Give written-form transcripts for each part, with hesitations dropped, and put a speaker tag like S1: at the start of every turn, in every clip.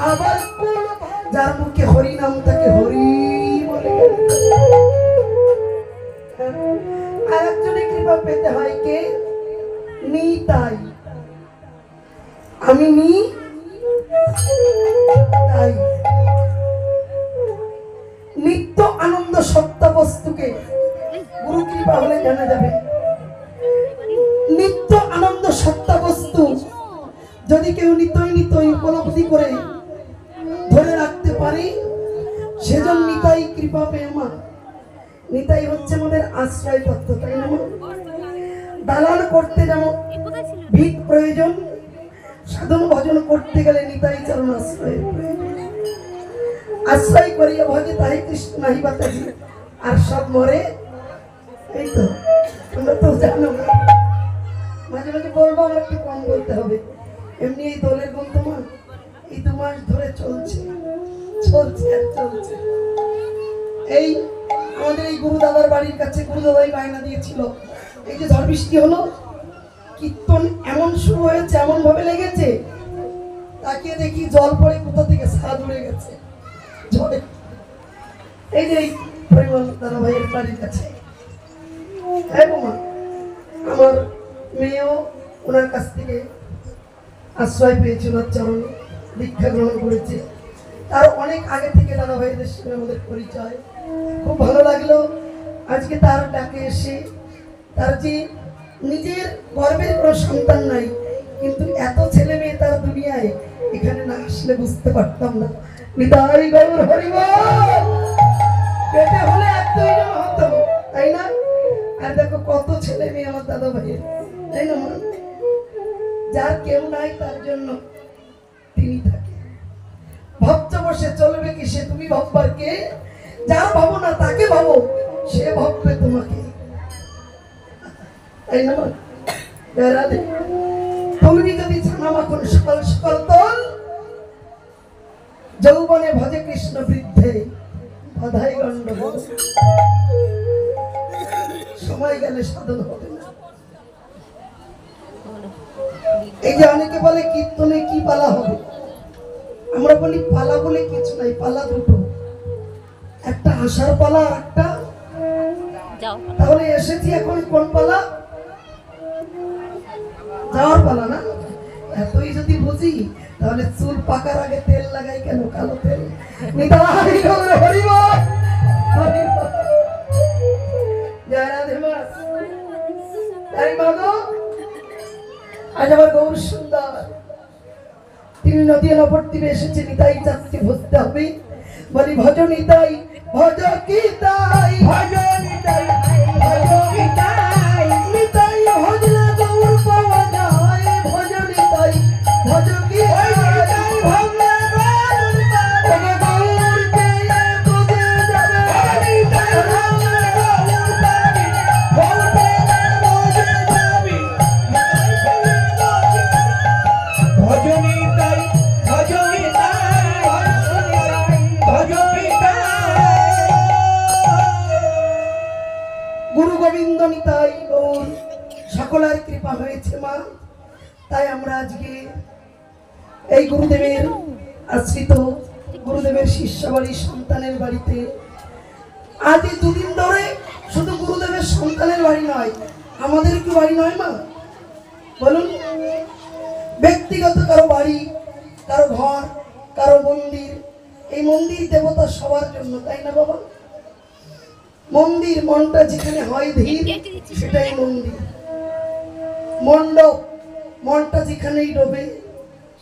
S1: আবার যার মুখে হরি নাম তাকে হরি বলে। আর একজনের কৃপা পেতে হয় কে? নিতাই। আমি তাই নিত্য আনন্দ সত্তা বস্তুকে গুরু কৃপা হলে জানা যাবে। নিত্য আনন্দ সত্তা বস্তু যদি কেউ নিতই উপলব্ধি করে ধরে রাখতে পারে, সেজন্য নিতাই কৃপা পেয়ে মা। নিতাই হচ্ছে আমাদের আশ্রয় তত্ত্ব, তাই না? দালান করতে যেমন ভিত প্রয়োজন, সাধন ভজন করতে গেলে নিতাই চরণ আশ্রয় প্রয়োজন। আশ্রয় করিয়া ভজে তাই কৃষ্ণ নাহি বাতাজি, আর সব মরে। এই তো তোমরা তো জানো। মাঝে মাঝে বলবো, আমার একটু কম বলতে হবে। এমনি এই দোলের গন্তমা এই 2 মাস ধরে চলছে। এই আমাদের এই গুরু দাদার বাড়ির কাছে গুরু দাদাই বায়না দিয়েছিল, এই যে ঝড় বৃষ্টি হলো, কীর্তন এমন শুরু হয়েছে, এমন ভাবে লেগেছে, তাকিয়ে দেখি জল পড়ে কোথা থেকে সারা উড়ে গেছে ঝড়ে। এই যে পরিমল দাদা ভাইয়ের বাড়ির কাছে আমার মেয়েও ওনার কাছ থেকে আশ্রয় পেয়েছে, ওনার চরণে দীক্ষা গ্রহণ করেছে। তার অনেক আগে থেকে দাদা ভাইদের সঙ্গে আমাদের পরিচয়। খুব ভালো লাগলো আজকে তার ডাকে এসে। তার যে নিজের গর্বের কোনো সন্তান নাই, কিন্তু এত ছেলে মেয়ে তার দুনিয়ায়, এখানে না আসলে বুঝতে পারতাম না। নিতাই গৌর হরিবল। পেটে হলে 1-2 জন হতো, তাই না? আর দেখো কত ছেলে মেয়ে আমার দাদা ভাইয়ের, তাই না? যার কেউ নাই তার জন্য তিনি থাকে। ভাবতে বসে চলবে কি সে? তুমি ভাববার কে? যার ভাবো না তাকে ভাবো, সে ভাববে তোমাকে, তাই না? তুমি যদি ছানা মাখন সকাল সকাল তোল, যৌবনে ভজে কৃষ্ণ বৃদ্ধে বাধাই গণ্ডগোল। সময় গেলে সাধন হবে না। এই যে অনেকে বলে কীর্তনে কি পালা হবে, আমরা বলি পালা বলে কিছু নাই, পালা দুটো, একটা আসার পালা, একটা তাহলে এসেছি এখন কোন পালা? যাওয়ার পালা না? এতই যদি বুঝি তাহলে চুল পাকার আগে তেল লাগাই কেন? কালো তেল। নিতাই গৌর হরিবল। জয় রাধে মা। তাই মাগো আজ আমার গৌর সুন্দর তিনি নদী নবদ্বীপে এসেছে। নিতাই চাকরি ভজতে হবে। বলি ভজ নিতাই, ভজ কি তাই, ভজ নিতাই, ভজ কি তাই। নিতাই ভজনা গৌর পাওয়া যায়, ভজ নিতাই, ভজ কি তাই। ভজনা গৌর পাওয়া গৌর পেয়ে বুঝে যাবে। নিতাই ভজনা গৌর পাবি, গৌর পেয়ে বুঝে যাবি। ভজ নিতাই, ভজ নিতাই, ভজ নিতাই। গুরু গোবিন্দ নিতাই গৌর সকলের কৃপা হয়েছে মা। তাই আমরা আজকে এই গুরুদেবের আশ্রিত, গুরুদেবের শিষ্য বাড়ির সন্তানের বাড়িতে আজ 2 দিন ধরে শুধু গুরুদেবের সন্তানের বাড়ি নয়, আমাদের কি বাড়ি নয় মা? বলুন, ব্যক্তিগত কারো বাড়ি, কারো ঘর, কারো মন্দির। এই মন্দির দেবতা সবার জন্য, তাই না বাবা? মন্দির, মনটা যেখানে হয় ধীর, সেটাই মন্দির। মণ্ডপ, মনটা যেখানেই ডোবে,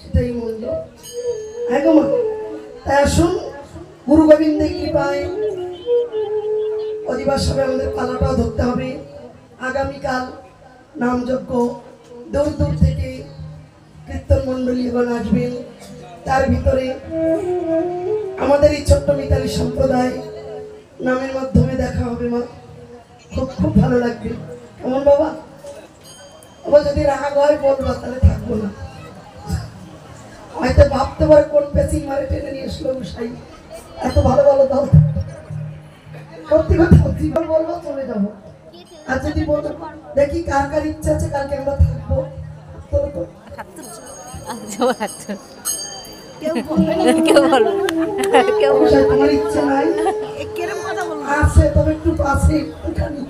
S1: সেটাই মণ্ডপ। হ্যাঁ গো মা। তাই আসুন গুরু গোবিন্দের কৃপায় অধিবাস হবে। আমাদের পালাটাও ধরতে হবে। আগামীকাল নামযজ্ঞ, দূর দূর থেকে কীর্তন মণ্ডলী এবং আসবেন। তার ভিতরে আমাদের এই ছোট্ট মিতালি সম্প্রদায় নামের মাধ্যমে দেখা হবে মা। খুব খুব ভালো লাগবে। কেমন বাবা? আবার যদি রাগ হয় বলবা, তাহলে থাকবো না। হয়তো ভাবতে পারে কোন পেসিং মারে টেনে নিয়ে আসলো গোসাই, এত ভালো ভালো দাও। সত্যি কথা বলবো, চলে যাবো। আর যদি বলতো দেখি কার কার ইচ্ছা আছে কালকে আমরা থাকবো,
S2: কেউ বলবে
S1: অবশ্যই তোমার ইচ্ছে নাই
S2: কিরম কথা বলবে
S1: আছে, তবে একটু পাশে একটুখানি।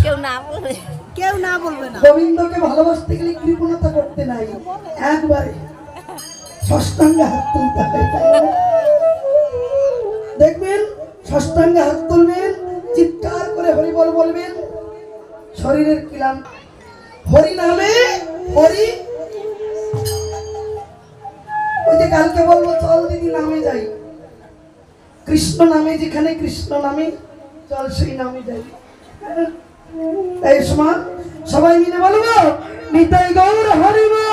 S2: কেউ না বলবে না
S1: গোবিন্দকে ভালোবাসতে গেলে কৃপণতা করতে নাই, একবারে ষষ্ঠাঙ্গে হাত তুলতে হয়, তাই না? দেখবেন ষষ্ঠাঙ্গে হাত তুলবেন, চিৎকার করে হরিবল বলবেন, শরীরের কিলাম হরি নামে হরি। ওই যে কালকে বলবো চল দিদি নামে যাই, কৃষ্ণ নামে, যেখানে কৃষ্ণ নামে চল সেই নামে যাই। এই সময় সবাই মিলে বলবো নিতাই গৌর হরিবল।